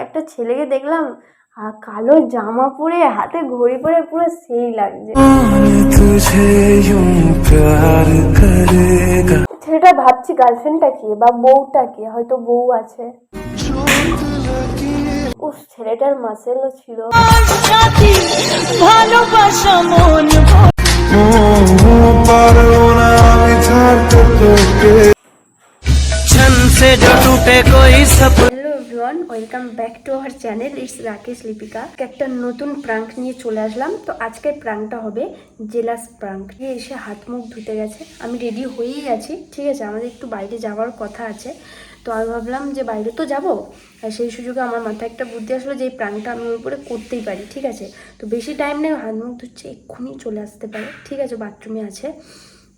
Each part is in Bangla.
একটা ছেলেকে দেখলাম কালো জামা পরে হাতে ঘড়ি পরে পুরো সেই লাগছে। ছেলেটা ভাবছি গার্লফ্রেন্ডটা কি বা বউটা কি, হয়তো বউ আছে। উফ, ছেলেটার মাসেলও ছিল। ভালোবাসা মন hello everyone, welcome back to our channel. It's Rakesh Lipika. একটা নতুন প্রাঙ্ক নিয়ে চলে আসলাম। তো আজকের প্রাঙ্কটা হবে জেলাস প্রাঙ্ক। এসে হাত মুখ ধুতে গেছে, আমি রেডি হয়েই আছি, ঠিক আছে। আমাদের একটু বাইরে যাওয়ার কথা আছে, তো আমি ভাবলাম যে বাইরে তো যাবো, আর সেই সুযোগে আমার মাথায় একটা বুদ্ধি আসলো যে এই প্রাঙ্কটা আমি ওর উপরে করতেই পারি, ঠিক আছে। তো বেশি টাইম নেই, হাত মুখ ধুচ্ছে, এক্ষুনি চলে আসতে পারে, ঠিক আছে, বাথরুমে আছে।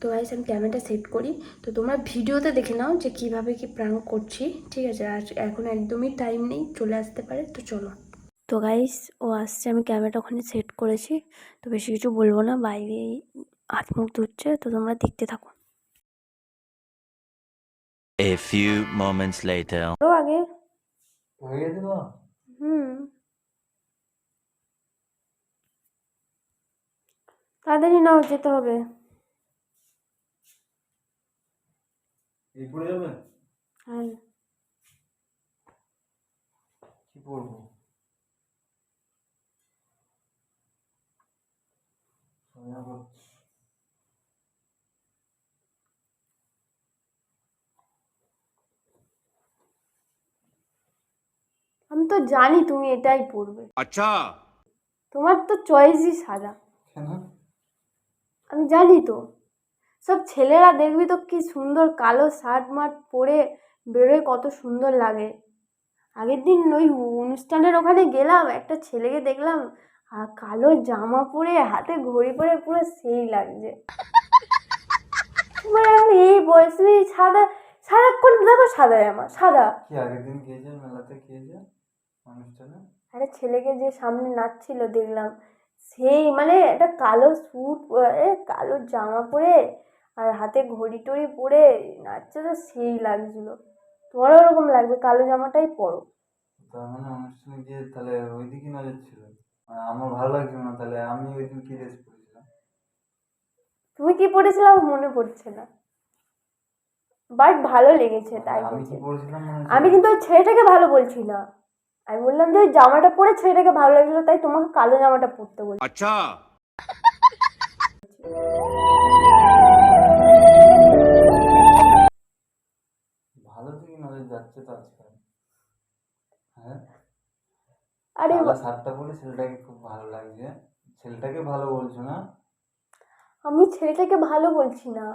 তো গাইস আমি ক্যামেরাটা সেট করি, তো তোমরা ভিডিওতে দেখে নাও যে কিভাবে কি প্রাঙ্ক করছি, ঠিক আছে। আর এখন একদমই টাইম নেই, চলে আসতে পারে, তো চলো। তো গাইস ও আসছে, আমি ক্যামেরাটা ওখানে সেট করেছি, তো বেশি কিছু বলবো না, বাইরে হাত মুখ ধুচ্ছে, তো তোমরা দেখতে থাকো। A few moments later. আগে তাড়াতাড়ি নাও, যেতে হবে। হ্যাঁ, কি পড়বো? আমি তো জানি তুমি এটাই পড়বে। अच्छा তোমার তো চয়েসই সাদা, কেন? আমি জানি তো। সব ছেলেরা দেখবি তো কি সুন্দর কালো শার্ট মার্ট পরে বেরোয়, কত সুন্দর লাগে। আগের দিন ওই অনুষ্ঠানের ওখানে গেলাম, একটা ছেলেকে দেখলাম কালো জামা পরে হাতে ঘড়ি পরে পুরো সেই লাগছে। তোমার এখন এই বয়সে সাদা, সারাক্ষণ দেখো সাদা জামা, সাদা। কি আগের দিন গিয়েছে মেলাতে, গিয়েছে অনুষ্ঠানে? আরে ছেলেকে যে সামনে নাচছিল দেখলাম, সেই মানে একটা কালো স্যুট পরে কালো জামা পরে আর হাতে ঘড়ি টড়ি পরে নাচছে, তো সেই লাগছিল। তোমারও ওরকম লাগবে, কালো জামাটাই পরো। তার মানে অনুষ্ঠানে গিয়ে তাহলে ওই দিকে নজর ছিল। আমার ভালো লাগছিল না, তাহলে আমি ওই দিন কি ড্রেস পরেছিলাম? তুমি কি পরেছিলে আমার মনে পড়ছে না, বাট ভালো লেগেছে তাই আমি বলছি। কি পরেছিলাম মনে আমি আছে? কিন্তু ওই ছেলেটাকে ভালো বলছি না, আমি বললাম যে ওই জামাটা পরে ছেলেটাকে ভালো লাগছিল, তাই তোমাকে কালো জামাটা পরতে বলছি। अच्छा ভালো দিকে নজর যাচ্ছে তো আজকাল। হ্যাঁ, আরে কালো শার্টটা পরে ছেলেটাকে খুব ভালো লাগছে। ছেলেটাকে ভালো বলছো না? আমি ছেলেটাকে ভালো বলছি না,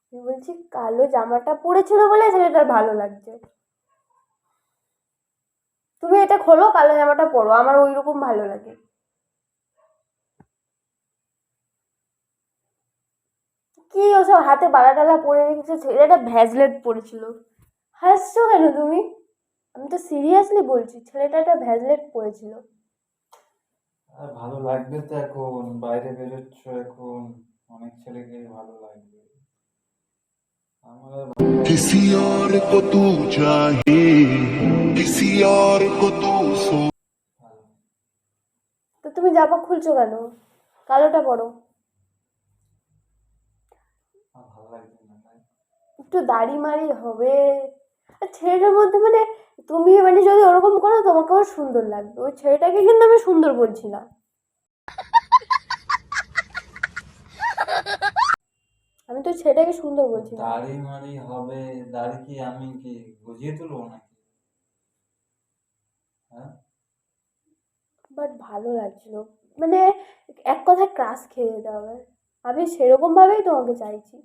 আমি বলছি কালো জামাটা পরেছিল বলে ছেলেটার ভালো লাগছে। তুমি এটা খোলো, কালো জামাটা পরো, আমার ওই রকম ভালো লাগে। কি ওসব হাতে বালা টালা পরে রেখেছো, ছেলেটা ভ্যাজলেট পরেছিল। হাসছো কেন তুমি? আমি তো সিরিয়াসলি বলছি, ছেলেটা একটা ভ্যাজলেট পরেছিল। আর ভালো লাগবে তো, এখন বাইরে বেরোচ্ছ, এখন অনেক ছেলেকে ভালো লাগবে। আমার किसी और को तू चाहे किसी और को तू सो ভালো তো তুমি জামা খুলছো কেন? কালোটা পরো। আমার ভালো লাগবে না তাই। একটু দাড়ি মাড়ি হবে, আর ছেলেটার মধ্যে মানে তুমি মানে যদি ওরকম করো তোমাকেও সুন্দর লাগবে। ওই ছেলেটাকে কিন্তু আমি সুন্দর বলছি না, আমি তো ছেলেটাকে সুন্দর বলছি না। দাড়ি মাড়ি হবে, দাড়ি কি আমি কি গজিয়ে তুলবো নাকি? হ্যাঁ, বাট ভালো লাগছিল, মানে এক কথায় ক্রাশ খেয়ে যেতে হবে। আমি সেরকম ভাবেই তোমাকে চাইছি।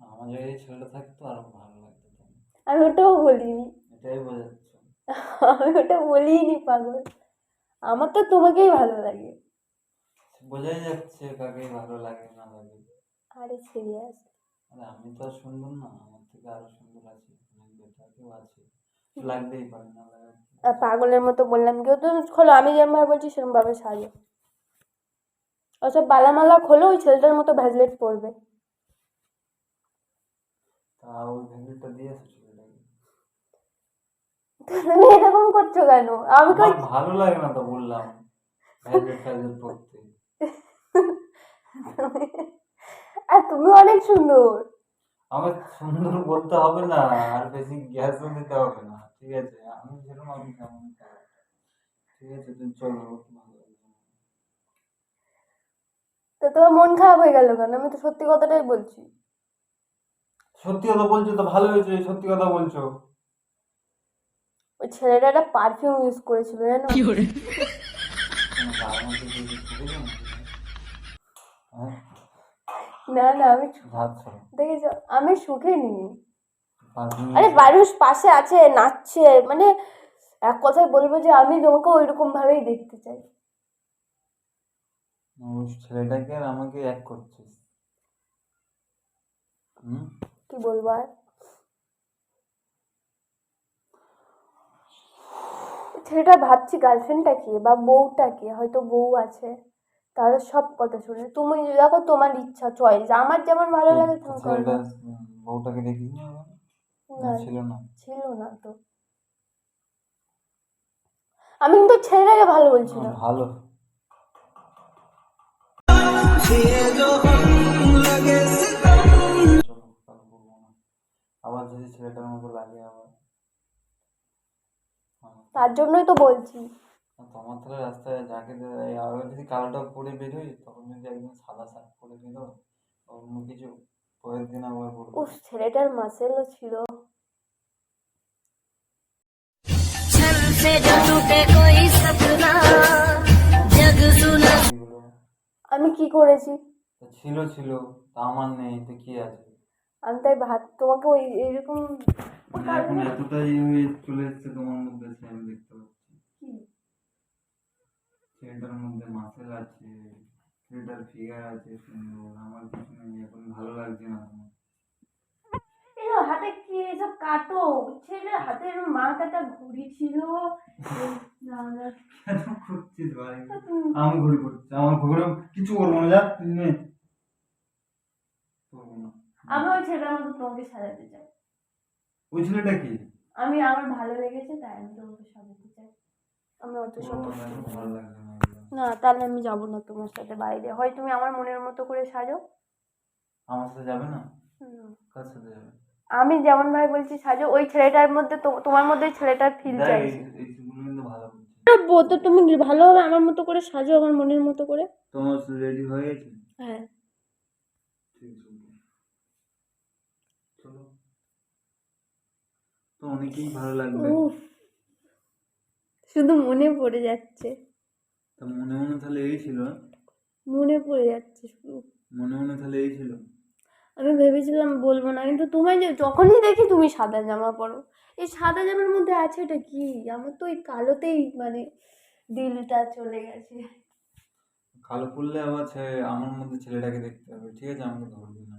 আমার জায়গায় ছেলেটা থাকতো আরো ভালো লাগতো তো। আমি ওটাও বলিনি, এটাই বোঝাচ্ছ? আমি ওটা বলিনি পাগল, আমার তো তোমাকেই ভালো লাগে। বোঝাই যাচ্ছে কাকে ভালো লাগে না লাগে। আরে সিরিয়াস, আরে আমি তো আর সুন্দর না, আমার থেকে আরো সুন্দর আছে, অনেক বেটার কেউ আছে, লাগতেই পারে না লাগার কি আছে? পাগলের মতো বললাম কেউ তো খোলো, আমি যেরকম ভাবে বলছি সেরকম ভাবে সাজো। ওসব বালামালা খোলো, ওই ছেলেটার মতো ভ্যাজলেট পরবে। তা ওই ভেন্ডিটা দিয়ে আসো ছেলেটাকে। তুমি এরকম করছো কেন? আমি আমার ভালো লাগে না তো বললাম ভ্যালভেট ফ্যালভেট পরতে। আর তুমি অনেক সুন্দর। আমার সুন্দর বলতে হবে না, আর বেশি গ্যাসও দিতে হবে না, ঠিক আছে? আমি যেরকম আমি তেমন, ঠিক আছে? তুমি চলো, ভালো লাগবে। তো তোমার মন খারাপ হয়ে গেল কেন? আমি তো সত্যি কথাটাই বলছি। সত্যি কথা বলছো তো ভালো হয়েছে, সত্যি কথা বলছো। ওই ছেলেটা একটা পারফিউম ইউজ করেছিল জানো? কেন, গায়ের মধ্যে দিয়ে দিতে হবে নাকি? হ্যাঁ, না না, আমি যাচ্ছো দেখেছো, আমি সুখে নিই। পারফিউম আরে মানুষ পাশে আছে, নাচছে, মানে এক কথায় বলবো যে আমি তোমাকে ওইরকম ভাবেই দেখতে চাই। ওই ছেলেটাকে আর আমাকে এক করছিস? হুম? কি বলবো আর? ছেলেটা ভাবছি গার্লফ্রেন্ডটা কে বা বউটা কে, হয়তো বউ আছে, তাদের সব কথা শুনে। তুমি দেখো, তোমার ইচ্ছা, চয়েস, আমার যেমন ভালো লাগে তুমি করো। ছেলেটা বউটাকে দেখিসনি এখন? না, না, ছিল না? ছিল না তো। আমি কিন্তু ছেলেটাকে ভালো বলছি না। ভালো। চলো, কাল বলবো না। আবার যদি ছেলেটার মতো লাগে আবার। তার জন্যই তো বলছি। তোমার তাহলে রাস্তায় যাকে আবার যদি কালোটা পরে বেরোই, তখন যদি একদম সাদা শার্ট পরে বেরো, অন্য কিছু, পরের দিন আবার বলবো। উফ, ছেলেটার মাসেলও ছিল। से जो टूटे कोई सपना जग सुना। এগুলো আমি কি করেছি? তো ছিল ছিল, তা আমার নেই তো কি আছে? আমি তাই তোমাকে ওই এরকম মানে এখন এতটাই হয়ে চলে এসছে তোমার মধ্যে, সে আমি দেখতে পাচ্ছি। কি? ছেলেটার মধ্যে মাসেল আছে, ছেলেটার ফিগার আছে সুন্দর, আমার কিছু নেই, এখন ভালো লাগছে না আমার। এসব হাতে কি এসব কাটো? ছেলের হাতের মা কাটা ঘুড়ি ছিল। না না, কেন করছিস ভাই? আমি ঘুরে করছি, আমার ঘুরে কিছু করবো না, যা তুই নে। করবো না। আমি ওই ছেলেটার মতো তোমাকে সাজাতে চাই। ওই ছেলেটা কি? আমি আমার ভালো লেগেছে তাই আমি তোমাকে সাজাতে চাই। আমি অত সব ও, আমার ভালো লাগছে না এগুলো। না, তাহলে আমি যাবো না তোমার সাথে বাইরে। হয় তুমি আমার মনের মতো করে সাজো। আমার সাথে যাবে না? হুম। কার সাথে যাবে? আমি যেমন ভাবে বলছি সাজো, ওই ছেলেটার মধ্যে তোমার মধ্যে ওই ছেলেটার ফিল দেখ, চাইছি। এইগুলো কিন্তু ভালো করছে। তো তুমি ভালোভাবে আমার মতো করে সাজো, আমার মনের মতো করে। তোমার রেডি হয়ে গেছে? হ্যাঁ। ঠিক আছে, চলো। তো অনেকেই ভালো লাগবে। উফ, শুধু মনে পড়ে যাচ্ছে। তা মনে মনে তাহলে এই ছিল? মনে পড়ে যাচ্ছে শুধু। মনে মনে তাহলে এই ছিল? আমি ভেবেছিলাম বলবো না, কিন্তু তোমায় যে যখনই দেখি তুমি সাদা জামা পরো, এই সাদা জামার মধ্যে আছে এটা কি? আমার তো এই কালোতেই মানে দিলটা চলে গেছে। কালো পড়লে আবার আমার মধ্যে ছেলেটাকে দেখতে হবে, ঠিক আছে? আমাকে ধরবি না,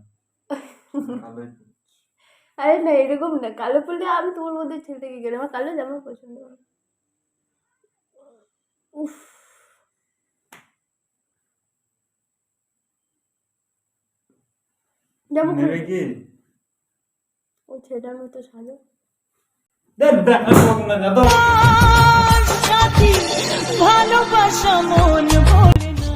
কালোই পড়ছি। আরে না, এরকম না, কালো পরলে আমি তোমার মধ্যে ছেলেটাকে গেলে আমার কালো জামা পছন্দ হয়। উফ, জামা নেবে কি? ওই ছেলেটার মতো সাজো। দেখ দেখ, আমি বলবো না, যা তো। সাথী ভালোবাসা মন ভরে না।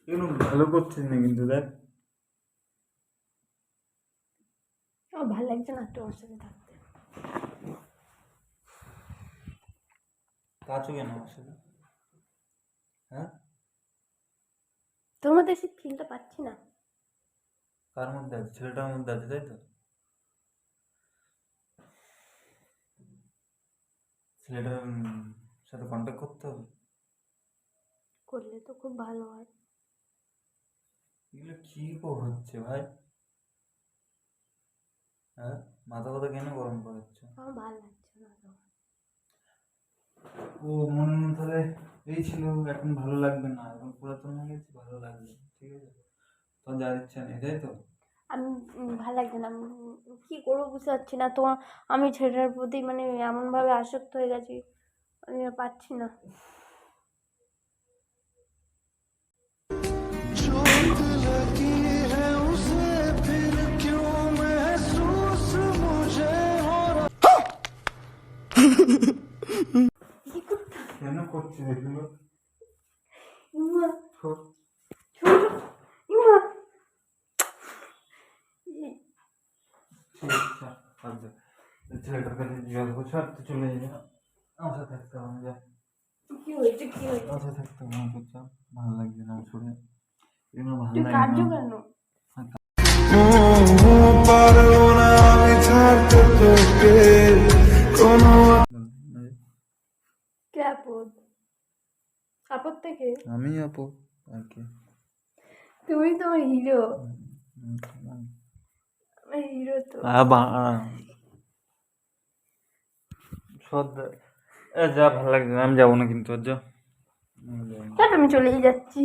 এগুলো ভালো করছিস না কিন্তু, দেখ। আমার ভালো লাগছে না তোমার সাথে থাকতে। কাছো কেন আমার সাথে? হ্যাঁ? তোর মধ্যে সেই ফিলটা পাচ্ছি না। কার মধ্যে আছে? ছেলেটার মধ্যে আছে, তাই তো? ছেলেটার সাথে কন্ট্যাক্ট করতে হবে। করলে তো খুব ভালো হয়। এগুলো কি হচ্ছে ভাই? হ্যাঁ, মাথা কথা কেন গরম করাচ্ছ? আমার ভালো লাগছে না তো। ও মনে মনে তাহলে এই ছিল, এখন ভালো লাগবে না, এখন পুরাতন হয়ে গেছে, ভালো লাগবে, ঠিক আছে? তো যার ইচ্ছা নেই, তাই তো? আমি ভালো লাগছে না, আমি কি করবো বুঝতে পারছি না। তোমার আমি ছেলেটার প্রতি মানে এমনভাবে আসক্ত হয়ে গেছি, আমি আর পাচ্ছি না। चोट लगी है उसे फिर क्यों मैं করছি দেখলো ইমা, ছোট, ইমা। ছেলেটার কাছে জিজ্ঞাসা করছো আর তুই চলে যাবি না আমার সাথে থাকতে হবে যা কি হয়েছে কি হয়েছে? আমার সাথে থাকতে হবে না চুপচাপ ভালো লাগছে না ছোড়ে এগুলো ভালো তুই লাগে কাঁদছো না কেন? পারবো না আমি ছাড়তে তোকে কোনো কে আপদ? আপদ থেকে? আমি আপু আর কি তুমি তো আমার হিরো, আমার হিরো তো। যা ভালো লাগছে না আমি যাবো না কিন্তু আর যা কেন আমি চলেই যাচ্ছি।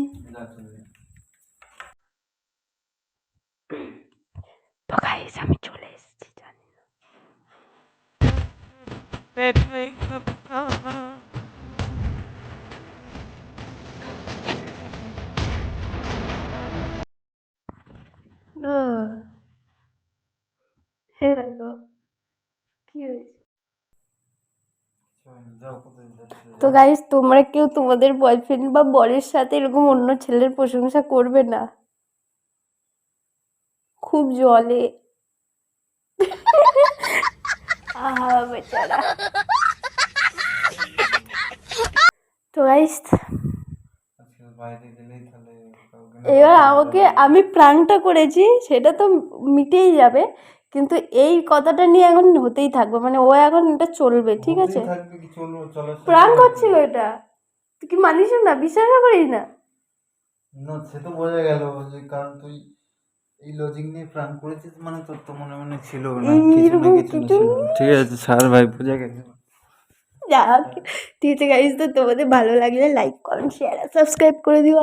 তো গাইস আমি চলে এসেছি জানি না। হ্যালো, কি হয়েছে? যাও কোথায় যাচ্ছে তো গাইস তোমরা কেউ তোমাদের বয়ফ্রেন্ড বা বরের সাথে এরকম অন্য ছেলের প্রশংসা করবে না, খুব জলে। আহা বেচারা। তো গাইস আজকে বাইরে গেলেই তাহলে কাউকে না এবার আমাকে, আমি প্রাঙ্কটা করেছি সেটা তো মিটেই যাবে, কিন্তু এই কথাটা নিয়ে এখন হতেই থাকবে, মানে ও এখন এটা চলবে, ঠিক আছে? হতেই থাকবে কি চলবে চলার সাথে প্রাঙ্ক থাকবে। হচ্ছিল এটা, তুই কি মানিস না, বিশ্বাস করিস না? না সে তো বোঝা গেল যে কারণ তুই এই লজিক নিয়ে প্রাঙ্ক করেছিস মানে তোর তো মনে মনে ছিল না কিছু না কিছু না ছিল। ঠিক আছে স্যার ভাই বোঝা গেছে যাক, ঠিক আছে গাইস, তো তোমাদের ভালো লাগলে লাইক কমেন্ট শেয়ার আর সাবস্ক্রাইব করে দিও।